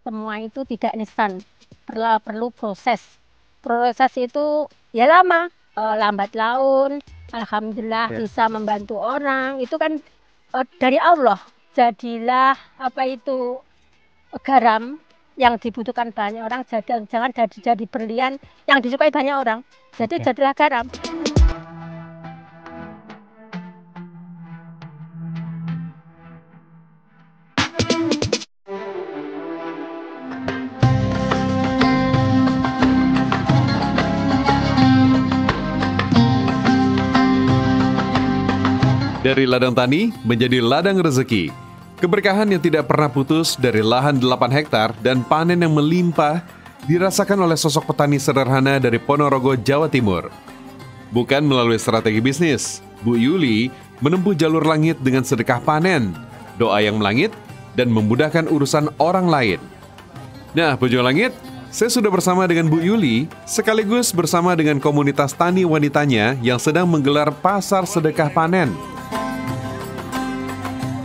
semua itu tidak instan, perlu proses. Proses itu ya lama, lambat laun. Alhamdulillah bisa membantu orang. Itu kan dari Allah. Jadilah apa itu garam yang dibutuhkan banyak orang. Jangan jadi berlian yang disukai banyak orang. Jadi jadilah garam. Dari ladang tani menjadi ladang rezeki. Keberkahan yang tidak pernah putus dari lahan 8 hektar dan panen yang melimpah dirasakan oleh sosok petani sederhana dari Ponorogo, Jawa Timur. Bukan melalui strategi bisnis, Bu Yuli menempuh jalur langit dengan sedekah panen, doa yang melangit, dan memudahkan urusan orang lain. Nah, Pejuang Langit, saya sudah bersama dengan Bu Yuli, sekaligus bersama dengan komunitas tani wanitanya yang sedang menggelar pasar sedekah panen.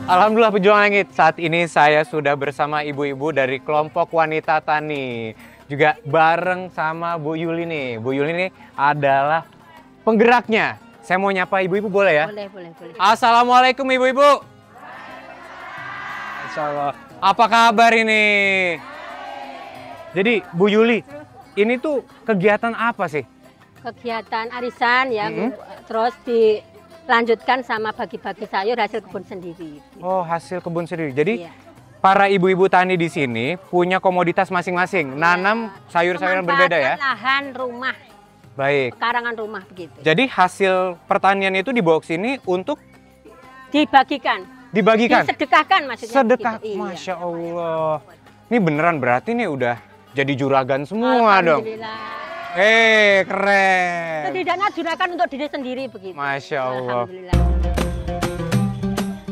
Alhamdulillah Pejuang Langit, saat ini saya sudah bersama ibu-ibu dari kelompok wanita tani. Juga bareng sama Bu Yuli nih. Bu Yuli nih adalah penggeraknya. Saya mau nyapa ibu-ibu boleh ya? Boleh. Assalamualaikum ibu-ibu. Insyaallah. Apa kabar ini? Jadi Bu Yuli, ini tuh kegiatan apa sih? Kegiatan arisan ya, terus dilanjutkan sama bagi-bagi sayur hasil kebun sendiri. Oh, hasil kebun sendiri. Jadi para ibu-ibu tani di sini punya komoditas masing-masing, nanam sayur-sayuran berbeda ya? Lahan rumah. Baik. Karangan rumah begitu. Jadi hasil pertanian itu dibawa ke sini untuk dibagikan. Disedekahkan maksudnya. Sedekah, begitu. Masya Allah. Ini beneran berarti nih udah jadi juragan semua dong. Keren. Setidaknya juragan untuk diri sendiri begitu. Masya Allah. Alhamdulillah.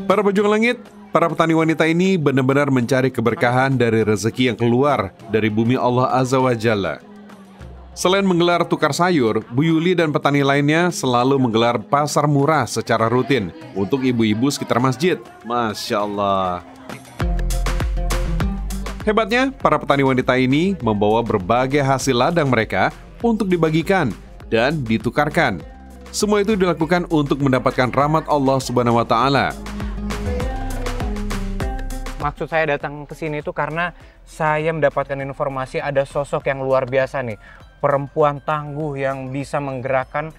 Para Pejuang Langit, para petani wanita ini benar-benar mencari keberkahan dari rezeki yang keluar dari bumi Allah Azza wa Jalla. Selain menggelar tukar sayur, Bu Yuli dan petani lainnya selalu menggelar pasar murah secara rutin untuk ibu-ibu sekitar masjid. Masya Allah. Hebatnya, para petani wanita ini membawa berbagai hasil ladang mereka untuk dibagikan dan ditukarkan. Semua itu dilakukan untuk mendapatkan rahmat Allah Subhanahu wa Ta'ala. Maksud saya datang ke sini itu karena saya mendapatkan informasi ada sosok yang luar biasa nih. Perempuan tangguh yang bisa menggerakkan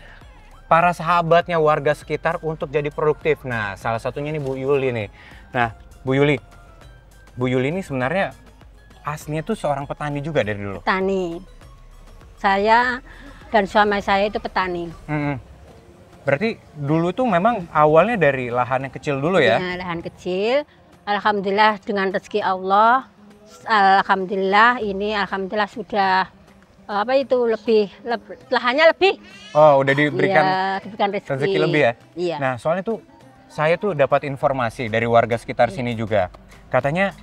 para sahabatnya, warga sekitar untuk jadi produktif. Nah, salah satunya nih Bu Yuli nih. Nah, Bu Yuli ini sebenarnya aslinya tuh seorang petani juga dari dulu. Petani. Saya dan suami saya itu petani. Berarti dulu tuh memang awalnya dari lahan yang kecil dulu ya? Ya, lahan kecil. Alhamdulillah dengan rezeki Allah. Alhamdulillah sudah lahannya lebih. Oh, udah diberikan rezeki lebih ya? Iya. Nah, soalnya tuh saya tuh dapat informasi dari warga sekitar sini juga. Katanya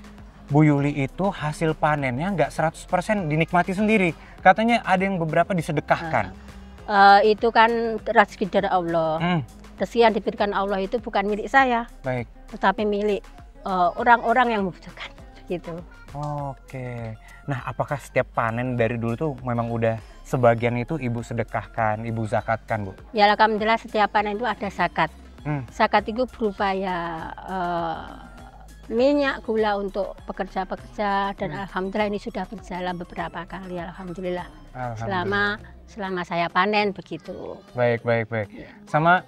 Bu Yuli itu hasil panennya nggak 100% dinikmati sendiri. Katanya ada yang beberapa disedekahkan. Itu kan rezeki dari Allah. Rezeki yang diberikan Allah itu bukan milik saya. Baik. Tetapi milik orang-orang yang membutuhkan. Gitu. Oke. Nah, apakah setiap panen dari dulu tuh memang udah sebagian itu ibu sedekahkan, ibu zakatkan, Bu? Ya, alhamdulillah setiap panen itu ada zakat. Zakat itu berupa ya minyak, gula untuk pekerja-pekerja dan alhamdulillah ini sudah berjalan beberapa kali. Alhamdulillah. Selama saya panen begitu. Baik. Sama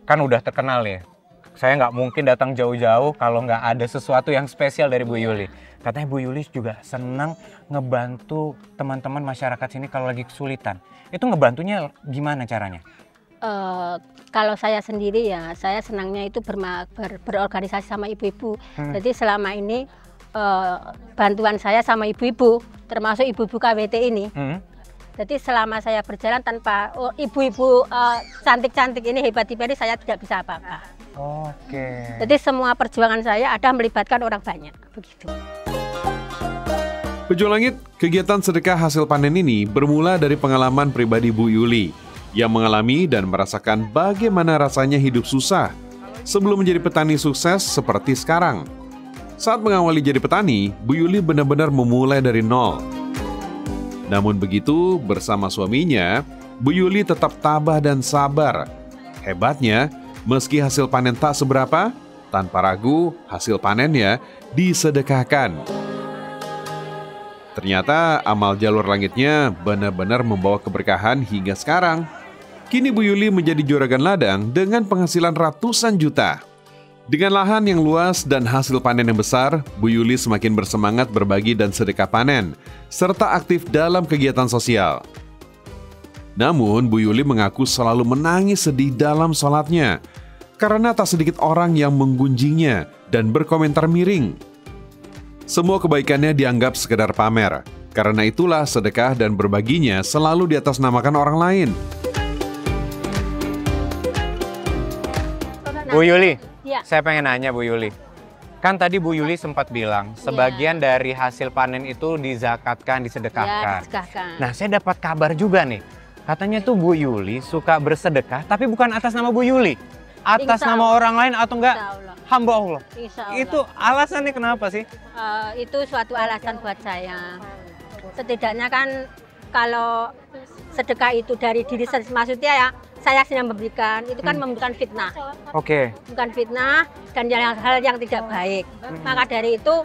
kan udah terkenal ya. Saya nggak mungkin datang jauh-jauh kalau nggak ada sesuatu yang spesial dari Bu Yuli. Katanya Bu Yuli juga senang ngebantu teman-teman masyarakat sini kalau lagi kesulitan. Itu ngebantunya gimana caranya? Kalau saya sendiri ya, saya senangnya itu berorganisasi sama ibu-ibu. Jadi selama ini bantuan saya sama ibu-ibu, termasuk ibu-ibu KWT ini. Jadi selama saya berjalan tanpa ibu-ibu cantik-cantik ini, hebat-hebat ini, saya tidak bisa apa-apa. Oke. Jadi semua perjuangan saya ada melibatkan orang banyak, begitu. Pejuang Langit, kegiatan sedekah hasil panen ini bermula dari pengalaman pribadi Bu Yuli yang mengalami dan merasakan bagaimana rasanya hidup susah sebelum menjadi petani sukses seperti sekarang. Saat mengawali jadi petani, Bu Yuli benar-benar memulai dari nol. Namun begitu, bersama suaminya, Bu Yuli tetap tabah dan sabar. Hebatnya, meski hasil panen tak seberapa, tanpa ragu hasil panennya disedekahkan. Ternyata amal jalur langitnya benar-benar membawa keberkahan hingga sekarang. Kini Bu Yuli menjadi juragan ladang dengan penghasilan ratusan juta. Dengan lahan yang luas dan hasil panen yang besar, Bu Yuli semakin bersemangat berbagi dan sedekah panen, serta aktif dalam kegiatan sosial. Namun, Bu Yuli mengaku selalu menangis sedih dalam sholatnya, karena tak sedikit orang yang menggunjingnya dan berkomentar miring. Semua kebaikannya dianggap sekedar pamer, karena itulah sedekah dan berbaginya selalu diatasnamakan orang lain. Bu Yuli, Ya. saya pengen nanya Bu Yuli. Kan tadi Bu Yuli sempat bilang, sebagian dari hasil panen itu dizakatkan, disedekahkan. Ya, disedekahkan. Nah, saya dapat kabar juga nih. Katanya tuh Bu Yuli suka bersedekah, tapi bukan atas nama Bu Yuli. Atas Insya nama Allah. orang lain atau enggak Insya Allah. hamba Allah. Insya Allah. Itu alasannya kenapa sih? Itu suatu alasan buat saya. Setidaknya kan kalau sedekah itu dari diri sendiri, maksudnya ya saya sedang memberikan, itu kan memberikan fitnah. Oke. Bukan fitnah dan hal yang tidak baik. Maka dari itu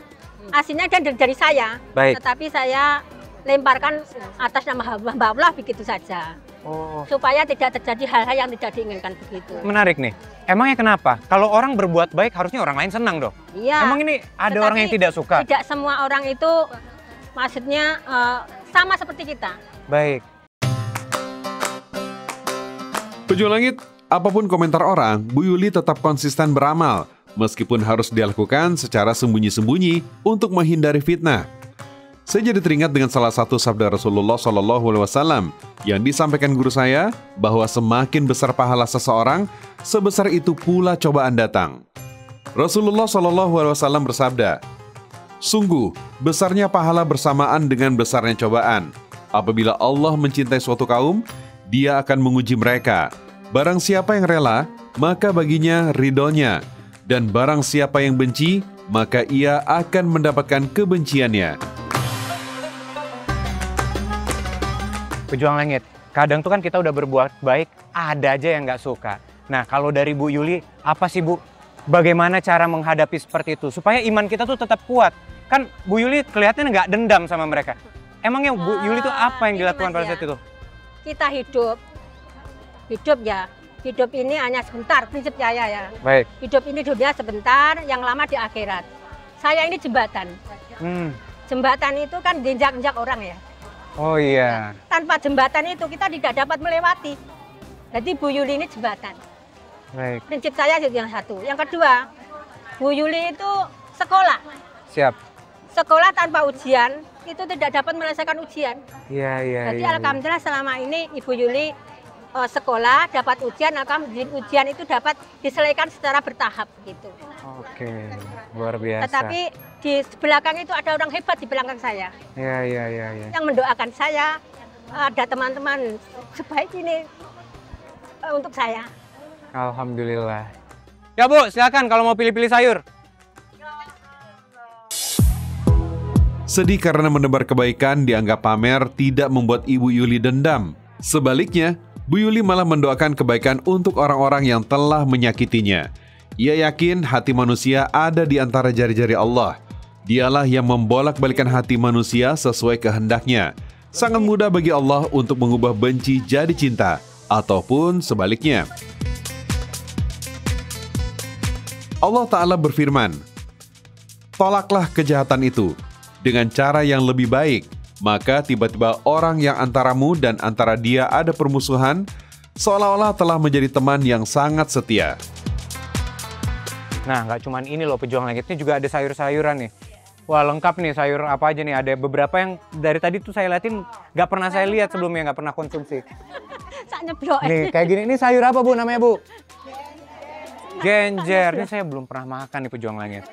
aslinya dari saya. Baik. Tetapi saya lemparkan atas nama hamba Allah begitu saja. Oh. Supaya tidak terjadi hal-hal yang tidak diinginkan begitu. Menarik nih. Emangnya kenapa? Kalau orang berbuat baik harusnya orang lain senang dong. Iya. Emang ini ada Tetapi orang yang tidak suka? Tidak semua orang itu maksudnya sama seperti kita. Baik. Pejuang Langit, apapun komentar orang, Bu Yuli tetap konsisten beramal, meskipun harus dilakukan secara sembunyi-sembunyi untuk menghindari fitnah. Saya jadi teringat dengan salah satu sabda Rasulullah SAW yang disampaikan guru saya bahwa semakin besar pahala seseorang, sebesar itu pula cobaan datang. Rasulullah SAW bersabda, "Sungguh, besarnya pahala bersamaan dengan besarnya cobaan. Apabila Allah mencintai suatu kaum, Dia akan menguji mereka. Barang siapa yang rela, maka baginya ridhonya. Dan barang siapa yang benci, maka ia akan mendapatkan kebenciannya." Pejuang Langit, kadang tuh kan kita udah berbuat baik, ada aja yang nggak suka. Nah, kalau dari Bu Yuli, apa sih Bu? Bagaimana cara menghadapi seperti itu? Supaya iman kita tuh tetap kuat. Kan Bu Yuli kelihatannya nggak dendam sama mereka. Emangnya Bu Yuli tuh apa yang Ini, dilakukan Mas, pada ya. saat itu? Kita hidup ya. Hidup ini hanya sebentar, prinsip saya ya. Baik. Hidup ini dunia sebentar, yang lama di akhirat. Saya ini jembatan. Jembatan itu kan jenjak-jenjak orang ya. Oh iya. Tanpa jembatan itu kita tidak dapat melewati. Jadi Bu Yuli ini jembatan. Baik. Prinsip saya itu yang satu. Yang kedua, Bu Yuli itu sekolah. Siap. Sekolah tanpa ujian itu tidak dapat menyelesaikan ujian. Iya. Jadi alhamdulillah selama ini Ibu Yuli sekolah dapat ujian, alhamdulillah ujian itu dapat diselesaikan secara bertahap gitu. Oke, luar biasa. Tetapi di belakang itu ada orang hebat di belakang saya. Iya. Yang mendoakan saya, ada teman-teman sebaik ini untuk saya. Alhamdulillah. Ya Bu, silakan kalau mau pilih-pilih sayur. Sedih karena menebar kebaikan dianggap pamer tidak membuat Ibu Yuli dendam. Sebaliknya, Bu Yuli malah mendoakan kebaikan untuk orang-orang yang telah menyakitinya. Ia yakin hati manusia ada di antara jari-jari Allah. Dialah yang membolak-balikan hati manusia sesuai kehendaknya. Sangat mudah bagi Allah untuk mengubah benci jadi cinta, ataupun sebaliknya. Allah Ta'ala berfirman, "Tolaklah kejahatan itu dengan cara yang lebih baik, maka tiba-tiba orang yang antaramu dan antara dia ada permusuhan, seolah-olah telah menjadi teman yang sangat setia." Nah, nggak cuman ini loh Pejuang Langit, ini juga ada sayur-sayuran nih. Wah, lengkap nih sayur apa aja nih. Ada beberapa yang dari tadi tuh saya liatin nggak pernah saya lihat sebelumnya, nggak pernah konsumsi. Sak nyeblok. Nih, kayak gini. Ini sayur apa Bu namanya Bu? Genjer. Ini saya belum pernah makan nih Pejuang Langit.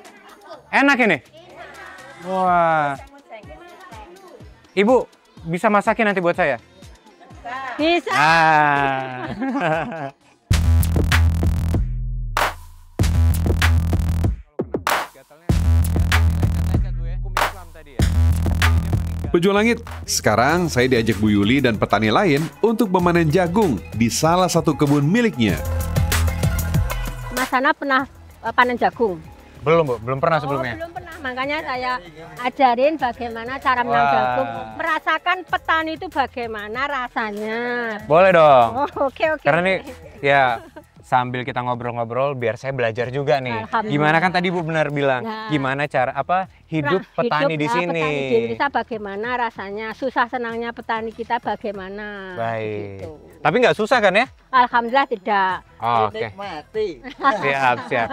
Enak ini? Wah. Ibu, bisa masakin nanti buat saya? Bisa. Ah. Pejuang Langit, sekarang saya diajak Bu Yuli dan petani lain untuk memanen jagung di salah satu kebun miliknya. Mas Hana pernah panen jagung? Belum Bu, belum pernah sebelumnya. Belum pernah, makanya saya ajarin bagaimana cara menanam jagung. Merasakan petani itu bagaimana rasanya. Boleh dong. Oh, oke. Karena nih ya sambil kita ngobrol-ngobrol biar saya belajar juga nih. Alhamdulillah. Gimana kan tadi Bu benar bilang, gimana cara hidup petani di sini. Petani di kita bagaimana rasanya, susah senangnya petani kita bagaimana. Baik. Gitu. Tapi nggak susah kan ya? Alhamdulillah tidak. Oh, oke. Siap.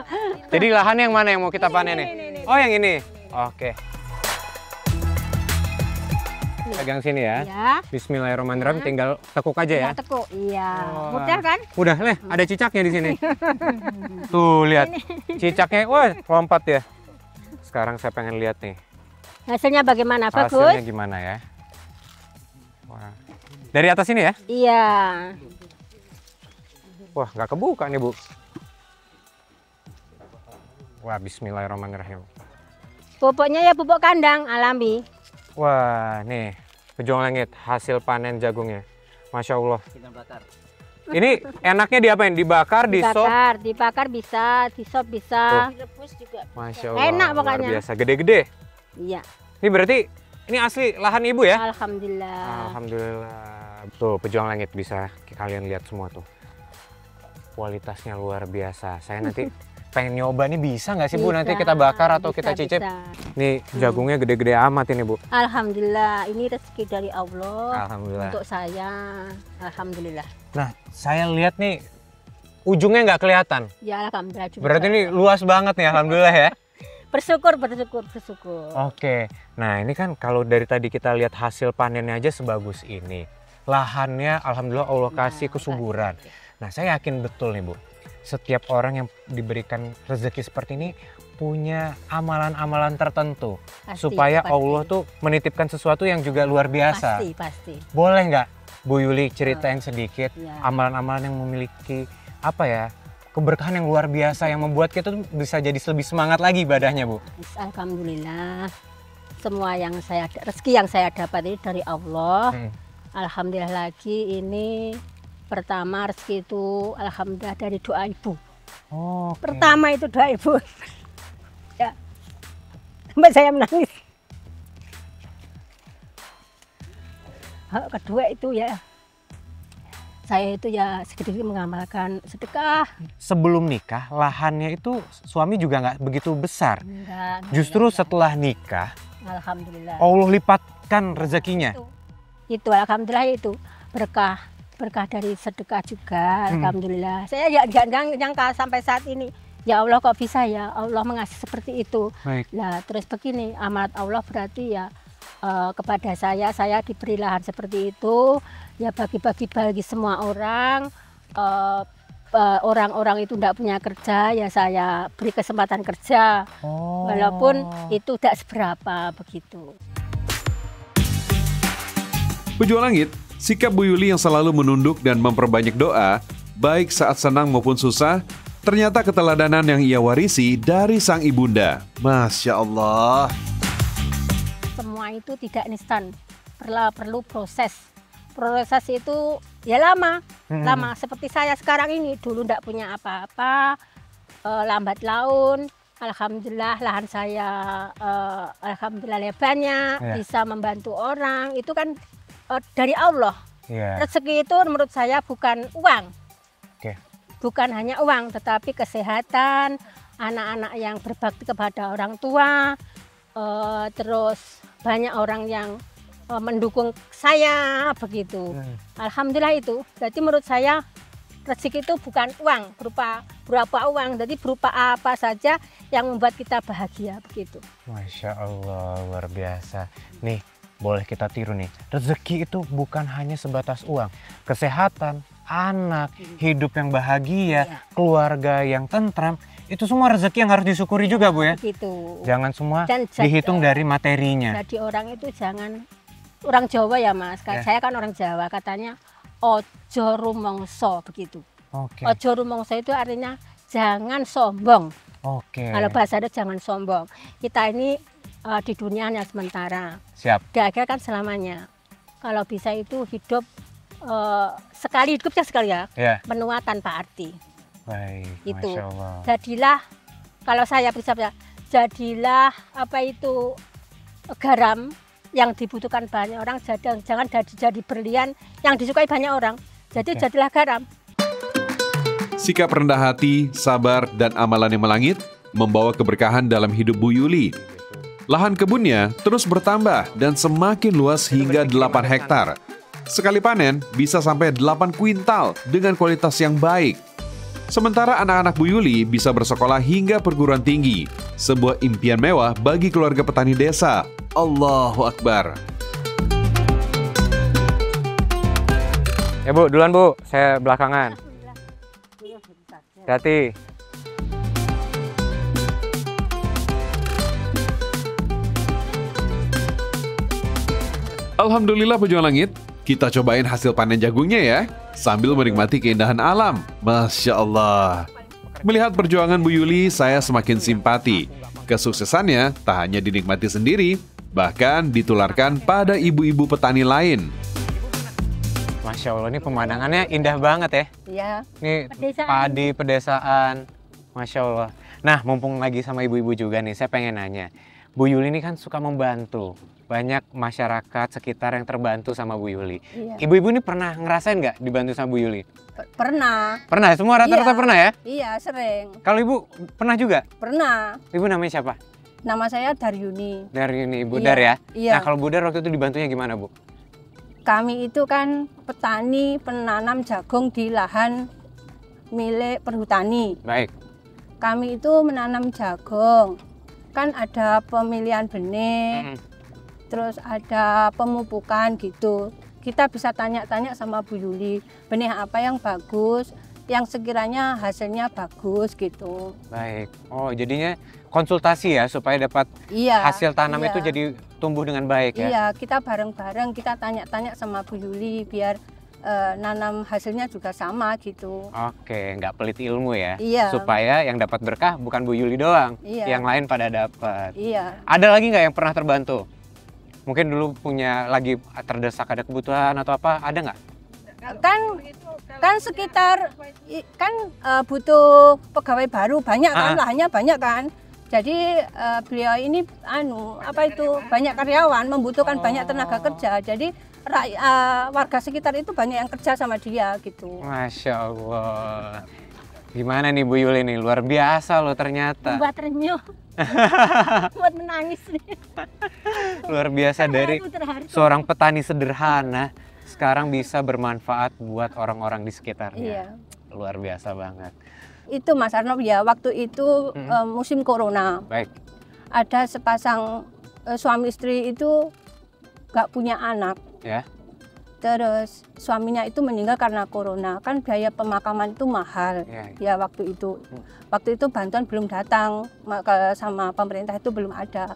Jadi lahan yang mana yang mau kita panen nih? Oh, yang ini. Oke. Pegang sini ya. Ya. Bismillahirrahmanirrahim. Tinggal tekuk aja ya. Tekuk. Iya. Oh. Mudah kan? Udah, ada cicaknya di sini. Tuh, lihat. Cicaknya, wah, lompat ya. Sekarang saya pengen lihat nih. Hasilnya bagaimana? Bagus? Hasilnya gimana ya? Wah. Dari atas ini ya? Iya. Wah, nggak kebuka nih, Bu. Wah, bismillahirrahmanirrahim. Pupuknya ya pupuk kandang alami. Wah, nih. Pejuang Langit, hasil panen jagungnya. Masya Allah. Ini enaknya diapain? Dibakar, disop? Dibakar bisa, disop bisa. Direbus juga. Masya Allah, enak luar pokoknya. biasa. Gede-gede. Iya. Ini berarti, ini asli lahan Ibu ya? Alhamdulillah. Alhamdulillah. Tuh, Pejuang Langit bisa kalian lihat semua tuh. Kualitasnya luar biasa. Saya nanti pengen nyoba nih, bisa nggak sih Bu? Nanti kita bakar atau kita cicip? Bisa. Nih jagungnya gede-gede amat ini Bu. Alhamdulillah, ini rezeki dari Allah. Alhamdulillah. Untuk saya, alhamdulillah. Nah, saya lihat nih ujungnya nggak kelihatan. Ya alhamdulillah juga. Berarti ini luas banget nih, alhamdulillah ya. Bersyukur. Oke, nah ini kan kalau dari tadi kita lihat hasil panennya aja sebagus ini. Lahannya alhamdulillah Allah kasih kesuburan. Nah, saya yakin betul nih Bu, setiap orang yang diberikan rezeki seperti ini punya amalan-amalan tertentu. Supaya Allah tuh menitipkan sesuatu yang juga luar biasa. Pasti. Boleh nggak Bu Yuli ceritain sedikit amalan-amalan yang memiliki keberkahan yang luar biasa yang membuat kita tuh bisa jadi lebih semangat lagi ibadahnya Bu? Alhamdulillah, semua rezeki yang saya dapat ini dari Allah. Alhamdulillah lagi ini pertama rezeki itu alhamdulillah dari doa ibu. Oh, pertama itu doa ibu. Ya, sampai saya menangis. Kedua itu ya, saya itu ya sedikit mengamalkan sedekah. Sebelum nikah, lahannya itu suami juga nggak begitu besar. Enggak, Justru setelah nikah, alhamdulillah. Allah lipatkan rezekinya. Itu alhamdulillah itu berkah dari sedekah juga. Alhamdulillah. Saya ya jangan nyangka sampai saat ini. Ya Allah kok bisa ya Allah mengasih seperti itu. Baik. Nah terus begini, amanat Allah berarti ya kepada saya diberi lahan seperti itu. Ya bagi semua orang. Orang-orang itu tidak punya kerja, ya saya beri kesempatan kerja. Walaupun itu tidak seberapa begitu. Pejuang Langit, sikap Bu Yuli yang selalu menunduk dan memperbanyak doa, baik saat senang maupun susah, ternyata keteladanan yang ia warisi dari sang ibunda. Masya Allah. Semua itu tidak instan, perlu proses. Proses itu ya lama. Seperti saya sekarang ini, dulu tidak punya apa-apa, lambat laun. Alhamdulillah lahan saya, alhamdulillah lebarnya, bisa membantu orang. Itu kan dari Allah. Rezeki itu menurut saya bukan uang. Bukan hanya uang, tetapi kesehatan, anak-anak yang berbakti kepada orang tua, terus banyak orang yang mendukung saya begitu. Alhamdulillah itu. Jadi menurut saya rezeki itu bukan uang, berupa berapa uang, jadi berupa apa saja yang membuat kita bahagia begitu. Masya Allah, luar biasa. Nih, boleh kita tiru nih. Rezeki itu bukan hanya sebatas uang, kesehatan, anak, hidup yang bahagia, keluarga yang tentram, itu semua rezeki yang harus disyukuri juga Bu ya. Begitu. Jangan semua dihitung dari materinya. Jadi orang itu jangan, orang Jawa ya Mas, saya kan orang Jawa, katanya ojo rumongso begitu. Ojo rumongso itu artinya jangan sombong. Kalau bahasa itu jangan sombong. Kita ini di dunia hanya sementara. Siap. Di akhir kan selamanya. Kalau bisa itu hidup sekali hidup sekali ya. Ya. Menua tanpa arti. Baik. Itu. Masya Allah. Jadilah kalau saya bisa jadilah garam yang dibutuhkan banyak orang, jangan jadi berlian yang disukai banyak orang. Jadi jadilah garam. Sikap rendah hati, sabar, dan amalan yang melangit membawa keberkahan dalam hidup Bu Yuli. Lahan kebunnya terus bertambah dan semakin luas hingga 8 hektar. Sekali panen bisa sampai 8 kuintal dengan kualitas yang baik. Sementara anak-anak Bu Yuli bisa bersekolah hingga perguruan tinggi. Sebuah impian mewah bagi keluarga petani desa. Allahu Akbar. Ya Bu, duluan Bu, saya belakangan. Hati-hati. Alhamdulillah pejuang langit, kita cobain hasil panen jagungnya ya, sambil menikmati keindahan alam. Masya Allah. Melihat perjuangan Bu Yuli, saya semakin simpati. Kesuksesannya tak hanya dinikmati sendiri, bahkan ditularkan pada ibu-ibu petani lain. Masya Allah, ini pemandangannya indah banget ya. Iya. Ini Pedesaan. padi, pedesaan. Masya Allah. Nah, mumpung lagi sama ibu-ibu juga nih, saya pengen nanya. Bu Yuli ini kan suka membantu. Banyak masyarakat sekitar yang terbantu sama Bu Yuli. Iya. Ibu-ibu ini pernah ngerasain nggak dibantu sama Bu Yuli? Pernah. Pernah, semua rata-rata Iya. pernah ya? Iya, sering. Kalau Ibu pernah juga? Pernah. Ibu namanya siapa? Nama saya Daryuni. Dari ini Ibu Iya, Dar ya? iya. Nah, kalau Bu Dar waktu itu dibantunya gimana Bu? Kami itu kan petani penanam jagung di lahan milik perhutani. Baik. Kami itu menanam jagung. Kan ada pemilihan benih, terus ada pemupukan gitu. Kita bisa tanya-tanya sama Bu Yuli, benih apa yang bagus, yang sekiranya hasilnya bagus gitu. Baik. Oh, jadinya konsultasi ya supaya dapat Iya. hasil tanam iya. itu jadi tumbuh dengan baik ya? Iya, kita bareng-bareng kita tanya-tanya sama Bu Yuli biar nanam hasilnya juga sama gitu. Oke, nggak pelit ilmu ya? Iya. Supaya yang dapat berkah bukan Bu Yuli doang, Iya. yang lain pada dapat. Iya. Ada lagi nggak yang pernah terbantu? Mungkin dulu punya lagi terdesak ada kebutuhan atau apa, ada nggak? Kan sekitar butuh pegawai baru banyak kan, lahannya banyak kan. Jadi beliau ini banyak karyawan, membutuhkan banyak tenaga kerja. Jadi warga sekitar itu banyak yang kerja sama dia gitu. Masya Allah. Gimana nih Bu Yuli nih, luar biasa loh ternyata. Buat renyuh, buat menangis nih. Luar biasa dari seorang petani sederhana sekarang bisa bermanfaat buat orang-orang di sekitarnya. Iya. Luar biasa banget. Itu Mas Arnob ya, waktu itu musim corona. Baik. Ada sepasang suami istri itu gak punya anak. Ya. Terus suaminya itu meninggal karena corona. Kan biaya pemakaman itu mahal. Ya waktu itu. Waktu itu bantuan belum datang sama pemerintah, itu belum ada.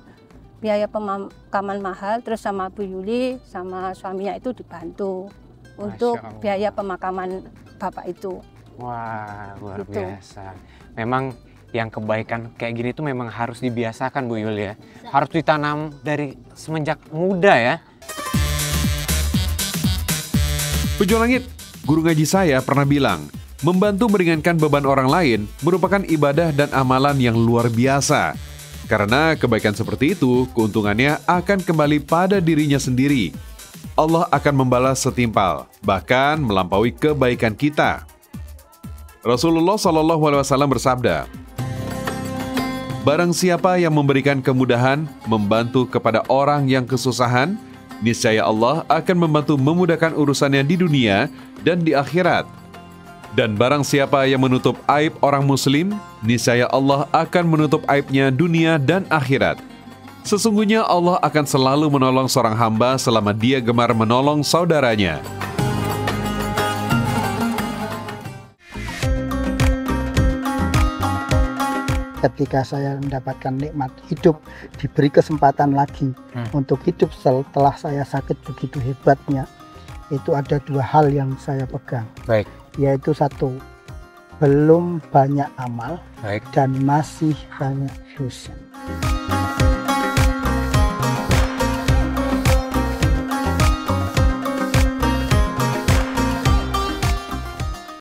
Biaya pemakaman mahal, terus sama Bu Yuli sama suaminya itu dibantu untuk biaya pemakaman bapak itu. Wah, luar Gitu. biasa. Memang yang kebaikan kayak gini tuh memang harus dibiasakan Bu Yuli ya. Harus ditanam dari semenjak muda ya. Pejuang langit, guru ngaji saya pernah bilang, membantu meringankan beban orang lain merupakan ibadah dan amalan yang luar biasa. Karena kebaikan seperti itu, keuntungannya akan kembali pada dirinya sendiri. Allah akan membalas setimpal, bahkan melampaui kebaikan kita. Rasulullah SAW bersabda, "Barang siapa yang memberikan kemudahan, membantu kepada orang yang kesusahan, niscaya Allah akan membantu memudahkan urusannya di dunia dan di akhirat. Dan barang siapa yang menutup aib orang muslim, niscaya Allah akan menutup aibnya dunia dan akhirat. Sesungguhnya Allah akan selalu menolong seorang hamba selama dia gemar menolong saudaranya." Ketika saya mendapatkan nikmat hidup, diberi kesempatan lagi untuk hidup setelah saya sakit begitu hebatnya, itu ada dua hal yang saya pegang. Baik. Yaitu satu, belum banyak amal. Baik. Dan masih banyak dosa.